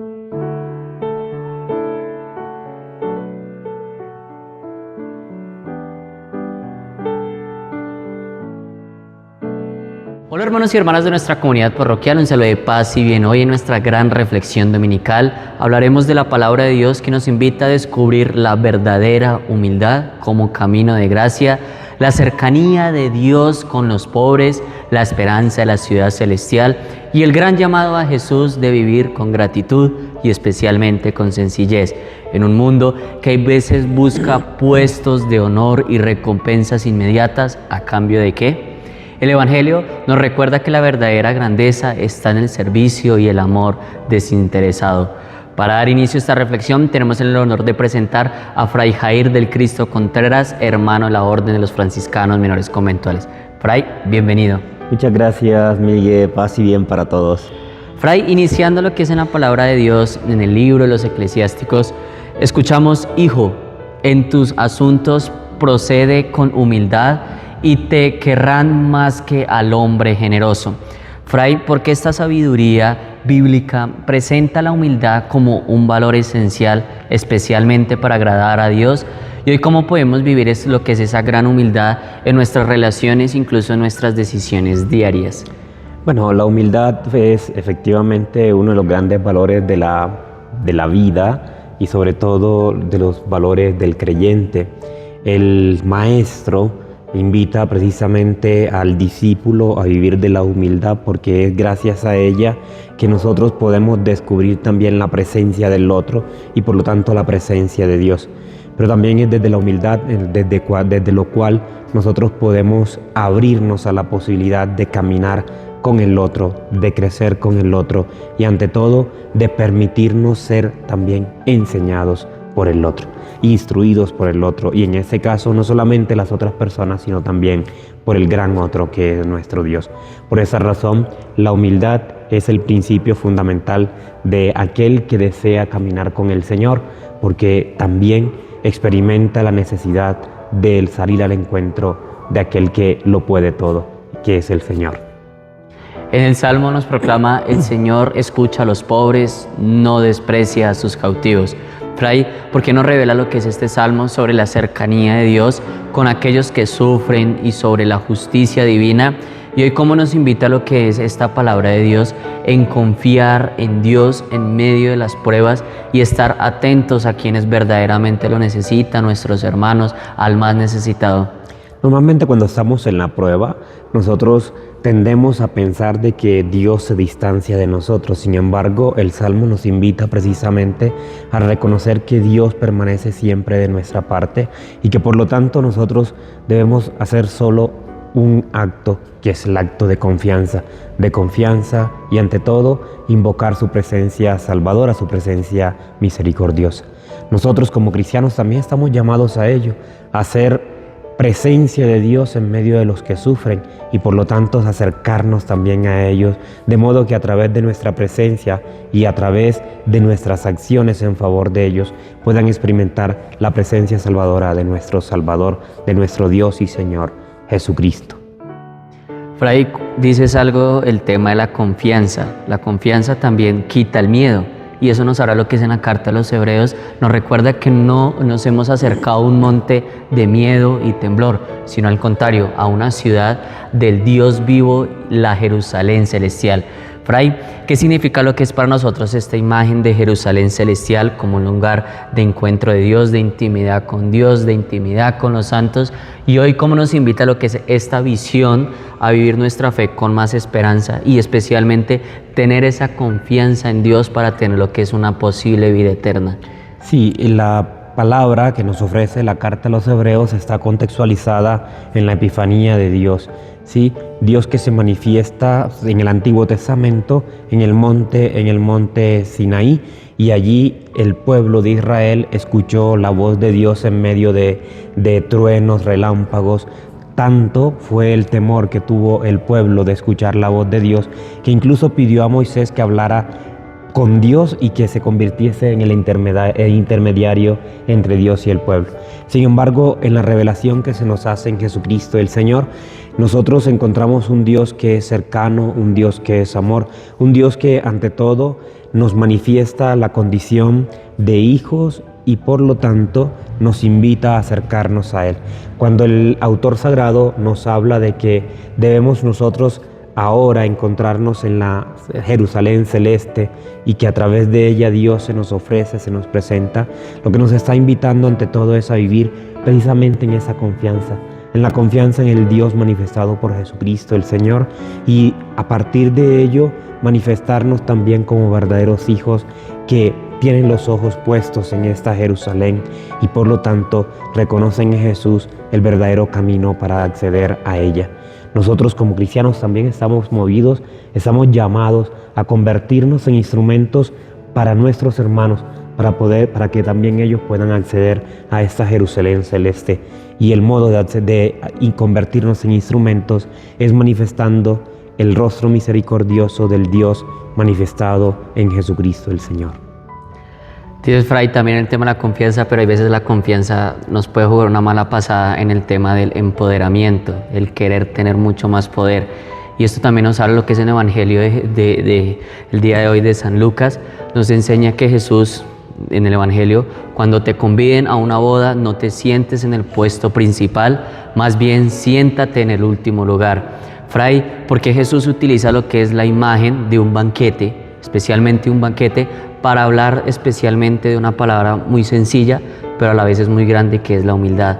Hola hermanos y hermanas de nuestra comunidad parroquial, un saludo de paz y bien. Hoy en nuestra gran reflexión dominical hablaremos de la palabra de Dios que nos invita a descubrir la verdadera humildad como camino de gracia, la cercanía de Dios con los pobres, la esperanza de la ciudad celestial y el gran llamado a Jesús de vivir con gratitud y especialmente con sencillez en un mundo que hay veces busca puestos de honor y recompensas inmediatas. ¿A cambio de qué? El Evangelio nos recuerda que la verdadera grandeza está en el servicio y el amor desinteresado. Para dar inicio a esta reflexión tenemos el honor de presentar a Fray Jair del Cristo Contreras, hermano de la Orden de los Franciscanos Menores Conventuales. Fray, bienvenido. Muchas gracias, Miguel. Paz y bien para todos. Fray, iniciando lo que es en la palabra de Dios, en el libro de los Eclesiásticos, escuchamos: Hijo, en tus asuntos procede con humildad y te querrán más que al hombre generoso. Fray, ¿por qué esta sabiduría bíblica presenta la humildad como un valor esencial, especialmente para agradar a Dios? Y hoy, ¿cómo podemos vivir lo que es esa gran humildad en nuestras relaciones, incluso en nuestras decisiones diarias? Bueno, la humildad es efectivamente uno de los grandes valores de la vida y sobre todo de los valores del creyente. El maestro invita precisamente al discípulo a vivir de la humildad, porque es gracias a ella que nosotros podemos descubrir también la presencia del otro y por lo tanto la presencia de Dios. Pero también es desde la humildad desde lo cual nosotros podemos abrirnos a la posibilidad de caminar con el otro, de crecer con el otro y ante todo de permitirnos ser también enseñados por el otro, instruidos por el otro, y en este caso no solamente las otras personas, sino también por el gran otro que es nuestro Dios. Por esa razón, la humildad es el principio fundamental de aquel que desea caminar con el Señor, porque también experimenta la necesidad de salir al encuentro de aquel que lo puede todo, que es el Señor. En el Salmo nos proclama: el Señor escucha a los pobres, no desprecia a sus cautivos. Fray, ¿por qué nos revela lo que es este Salmo sobre la cercanía de Dios con aquellos que sufren y sobre la justicia divina? Y hoy, ¿cómo nos invita a lo que es esta palabra de Dios en confiar en Dios en medio de las pruebas y estar atentos a quienes verdaderamente lo necesitan, nuestros hermanos, al más necesitado? Normalmente cuando estamos en la prueba, nosotros tendemos a pensar de que Dios se distancia de nosotros. Sin embargo, el Salmo nos invita precisamente a reconocer que Dios permanece siempre de nuestra parte y que por lo tanto nosotros debemos hacer solo un acto, que es el acto de confianza y ante todo invocar su presencia salvadora, su presencia misericordiosa. Nosotros como cristianos también estamos llamados a ello, a ser presencia de Dios en medio de los que sufren y por lo tanto acercarnos también a ellos, de modo que a través de nuestra presencia y a través de nuestras acciones en favor de ellos puedan experimentar la presencia salvadora de nuestro Salvador, de nuestro Dios y Señor Jesucristo. Fray, dices algo, el tema de la confianza. La confianza también quita el miedo. Y eso nos hará lo que es en la carta a los Hebreos, nos recuerda que no nos hemos acercado a un monte de miedo y temblor, sino al contrario, a una ciudad del Dios vivo, la Jerusalén celestial. Fray, ¿qué significa lo que es para nosotros esta imagen de Jerusalén celestial como un lugar de encuentro de Dios, de intimidad con Dios, de intimidad con los santos? Y hoy, ¿cómo nos invita lo que es esta visión a vivir nuestra fe con más esperanza y especialmente tener esa confianza en Dios para tener lo que es una posible vida eterna? Sí, la palabra que nos ofrece la carta a los Hebreos está contextualizada en la Epifanía de Dios. ¿Sí? Dios que se manifiesta en el Antiguo Testamento en el monte Sinaí, y allí el pueblo de Israel escuchó la voz de Dios en medio de truenos, relámpagos. Tanto fue el temor que tuvo el pueblo de escuchar la voz de Dios que incluso pidió a Moisés que hablara con Dios y que se convirtiese en el intermediario entre Dios y el pueblo. Sin embargo, en la revelación que se nos hace en Jesucristo el Señor, nosotros encontramos un Dios que es cercano, un Dios que es amor, un Dios que ante todo nos manifiesta la condición de hijos y por lo tanto nos invita a acercarnos a Él. Cuando el autor sagrado nos habla de que debemos nosotros ahora encontrarnos en la Jerusalén celeste y que a través de ella Dios se nos ofrece, se nos presenta, lo que nos está invitando ante todo es a vivir precisamente en esa confianza, en la confianza en el Dios manifestado por Jesucristo el Señor, y a partir de ello manifestarnos también como verdaderos hijos que tienen los ojos puestos en esta Jerusalén y por lo tanto reconocen en Jesús el verdadero camino para acceder a ella. Nosotros como cristianos también estamos movidos, estamos llamados a convertirnos en instrumentos para nuestros hermanos, para que también ellos puedan acceder a esta Jerusalén celeste. Y el modo de convertirnos en instrumentos es manifestando el rostro misericordioso del Dios manifestado en Jesucristo el Señor. Dios, Fray, también el tema de la confianza, pero hay veces la confianza nos puede jugar una mala pasada en el tema del empoderamiento, el querer tener mucho más poder. Y esto también nos habla lo que es el Evangelio el día de hoy de San Lucas. Nos enseña que Jesús, en el Evangelio, cuando te conviden a una boda, no te sientes en el puesto principal, más bien siéntate en el último lugar. Fray, ¿por qué Jesús utiliza lo que es la imagen de un banquete, especialmente un banquete, para hablar especialmente de una palabra muy sencilla, pero a la vez es muy grande, que es la humildad?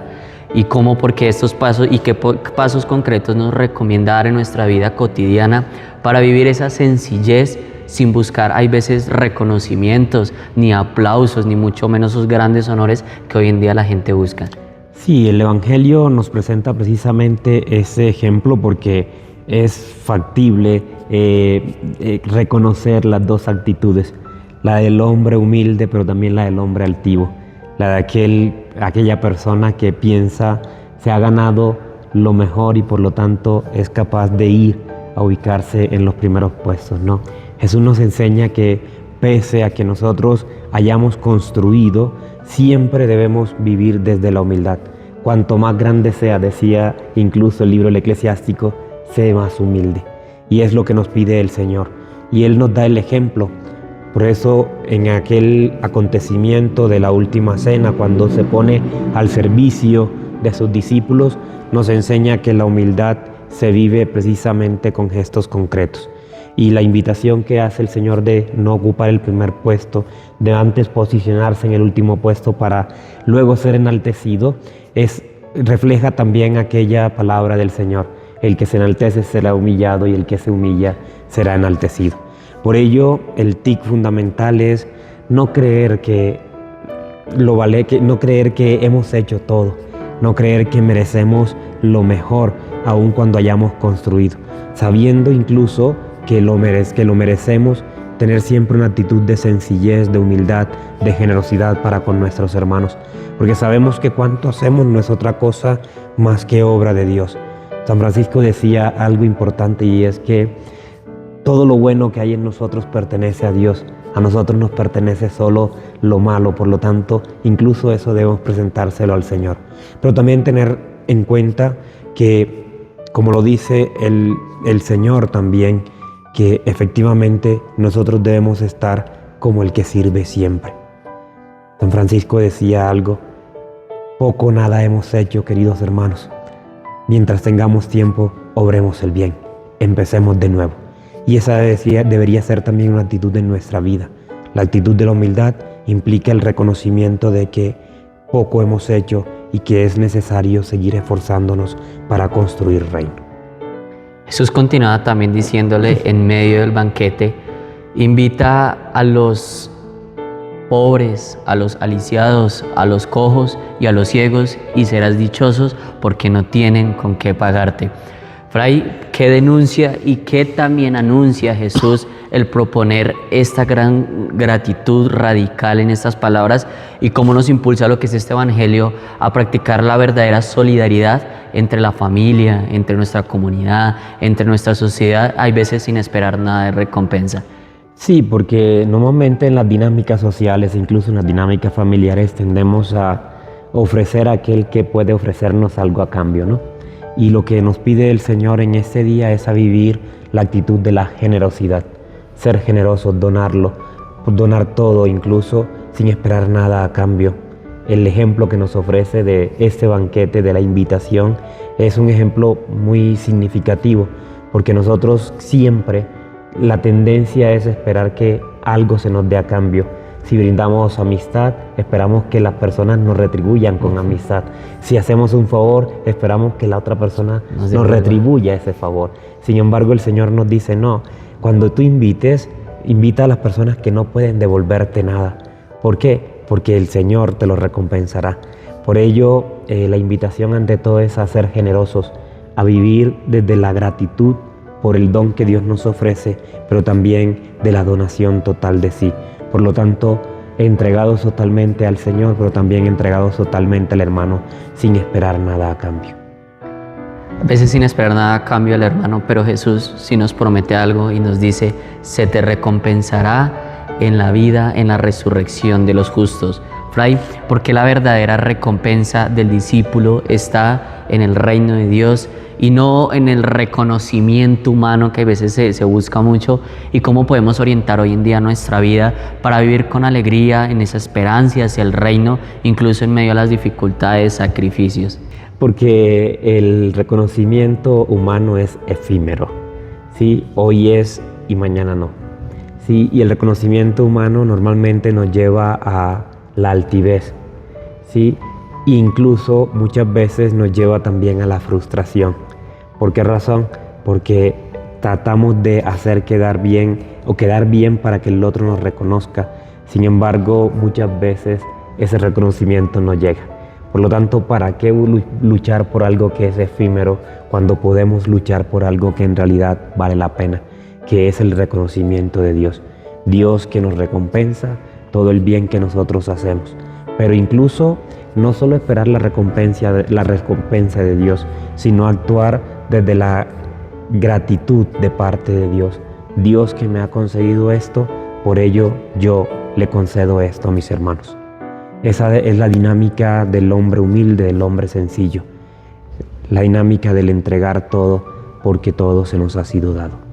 Y cómo, porque estos pasos y qué pasos concretos nos recomienda dar en nuestra vida cotidiana para vivir esa sencillez sin buscar, hay veces, reconocimientos, ni aplausos, ni mucho menos esos grandes honores que hoy en día la gente busca. Sí, el Evangelio nos presenta precisamente ese ejemplo porque es factible reconocer las dos actitudes, la del hombre humilde, pero también la del hombre altivo, la de aquella persona que piensa se ha ganado lo mejor y por lo tanto es capaz de ir a ubicarse en los primeros puestos, ¿no? Jesús nos enseña que pese a que nosotros hayamos construido, siempre debemos vivir desde la humildad. Cuanto más grande sea, decía incluso el libro del Eclesiástico, sé más humilde. Y es lo que nos pide el Señor. Y Él nos da el ejemplo. Por eso, en aquel acontecimiento de la última cena, cuando se pone al servicio de sus discípulos, nos enseña que la humildad se vive precisamente con gestos concretos. Y la invitación que hace el Señor de no ocupar el primer puesto, de antes posicionarse en el último puesto para luego ser enaltecido, refleja también aquella palabra del Señor: el que se enaltece será humillado y el que se humilla será enaltecido. Por ello, el tic fundamental es no creer que hemos hecho todo, no creer que merecemos lo mejor aun cuando hayamos construido, sabiendo incluso que lo merecemos, tener siempre una actitud de sencillez, de humildad, de generosidad para con nuestros hermanos, porque sabemos que cuanto hacemos no es otra cosa más que obra de Dios. San Francisco decía algo importante, y es que todo lo bueno que hay en nosotros pertenece a Dios, a nosotros nos pertenece solo lo malo, por lo tanto, incluso eso debemos presentárselo al Señor. Pero también tener en cuenta que, como lo dice el Señor también, que efectivamente nosotros debemos estar como el que sirve siempre. San Francisco decía algo: poco o nada hemos hecho, queridos hermanos. Mientras tengamos tiempo, obremos el bien, empecemos de nuevo. Y esa debería ser también una actitud en nuestra vida. La actitud de la humildad implica el reconocimiento de que poco hemos hecho y que es necesario seguir esforzándonos para construir reino. Jesús continuaba también diciéndole en medio del banquete: invita a los pobres, a los aliciados, a los cojos y a los ciegos, y serás dichosos porque no tienen con qué pagarte. Fray, ¿qué denuncia y qué también anuncia Jesús el proponer esta gran gratitud radical en estas palabras, y cómo nos impulsa lo que es este Evangelio a practicar la verdadera solidaridad entre la familia, entre nuestra comunidad, entre nuestra sociedad, hay veces sin esperar nada de recompensa? Sí, porque normalmente en las dinámicas sociales, incluso en las dinámicas familiares, tendemos a ofrecer a aquel que puede ofrecernos algo a cambio, ¿no? Y lo que nos pide el Señor en este día es a vivir la actitud de la generosidad, ser generosos, donarlo, donar todo, incluso sin esperar nada a cambio. El ejemplo que nos ofrece de este banquete, de la invitación, es un ejemplo muy significativo, porque nosotros siempre la tendencia es esperar que algo se nos dé a cambio. Si brindamos amistad, esperamos que las personas nos retribuyan con amistad. Si hacemos un favor, esperamos que la otra persona nos retribuya ese favor. Sin embargo, el Señor nos dice, no, cuando tú invites, invita a las personas que no pueden devolverte nada. ¿Por qué? Porque el Señor te lo recompensará. Por ello, la invitación ante todo es a ser generosos, a vivir desde la gratitud por el don que Dios nos ofrece, pero también de la donación total de sí. Por lo tanto, entregados totalmente al Señor, pero también entregados totalmente al hermano, sin esperar nada a cambio. A veces sin esperar nada a cambio al hermano, pero Jesús sí nos promete algo y nos dice, se te recompensará en la vida, en la resurrección de los justos. Fray, porque la verdadera recompensa del discípulo está en el reino de Dios y no en el reconocimiento humano que a veces se busca mucho, y cómo podemos orientar hoy en día nuestra vida para vivir con alegría en esa esperanza hacia el reino, incluso en medio de las dificultades, sacrificios. Porque el reconocimiento humano es efímero, ¿sí? Hoy es y mañana no, ¿sí? Y el reconocimiento humano normalmente nos lleva a la altivez, ¿sí? E incluso muchas veces nos lleva también a la frustración. ¿Por qué razón? Porque tratamos de hacer quedar bien o quedar bien para que el otro nos reconozca. Sin embargo, muchas veces ese reconocimiento no llega. Por lo tanto, ¿para qué luchar por algo que es efímero cuando podemos luchar por algo que en realidad vale la pena, que es el reconocimiento de Dios? Dios que nos recompensa todo el bien que nosotros hacemos. Pero incluso no solo esperar la recompensa de Dios, sino actuar desde la gratitud de parte de Dios. Dios que me ha concedido esto, por ello yo le concedo esto a mis hermanos. Esa es la dinámica del hombre humilde, del hombre sencillo. La dinámica del entregar todo porque todo se nos ha sido dado.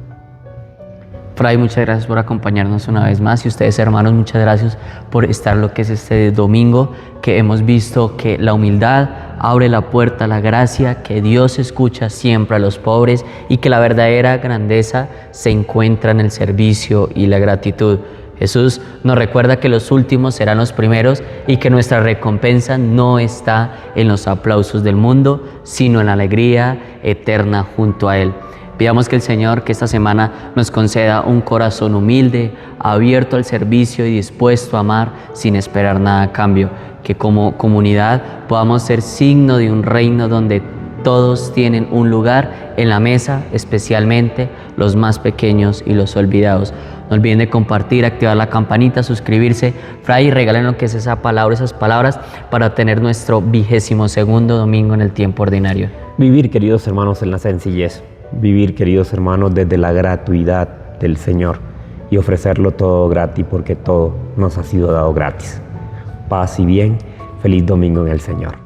Fray, muchas gracias por acompañarnos una vez más, y ustedes, hermanos, muchas gracias por estar lo que es este domingo, que hemos visto que la humildad abre la puerta a la gracia, que Dios escucha siempre a los pobres y que la verdadera grandeza se encuentra en el servicio y la gratitud. Jesús nos recuerda que los últimos serán los primeros y que nuestra recompensa no está en los aplausos del mundo, sino en la alegría eterna junto a Él. Pidamos que el Señor, que esta semana nos conceda un corazón humilde, abierto al servicio y dispuesto a amar sin esperar nada a cambio. Que como comunidad podamos ser signo de un reino donde todos tienen un lugar en la mesa, especialmente los más pequeños y los olvidados. No olviden de compartir, activar la campanita, suscribirse. Fray, regalen lo que es esa palabra, esas palabras, para tener nuestro 22º domingo en el tiempo ordinario. Vivir, queridos hermanos, en la sencillez. Vivir, queridos hermanos, desde la gratuidad del Señor y ofrecerlo todo gratis, porque todo nos ha sido dado gratis. Paz y bien, feliz domingo en el Señor.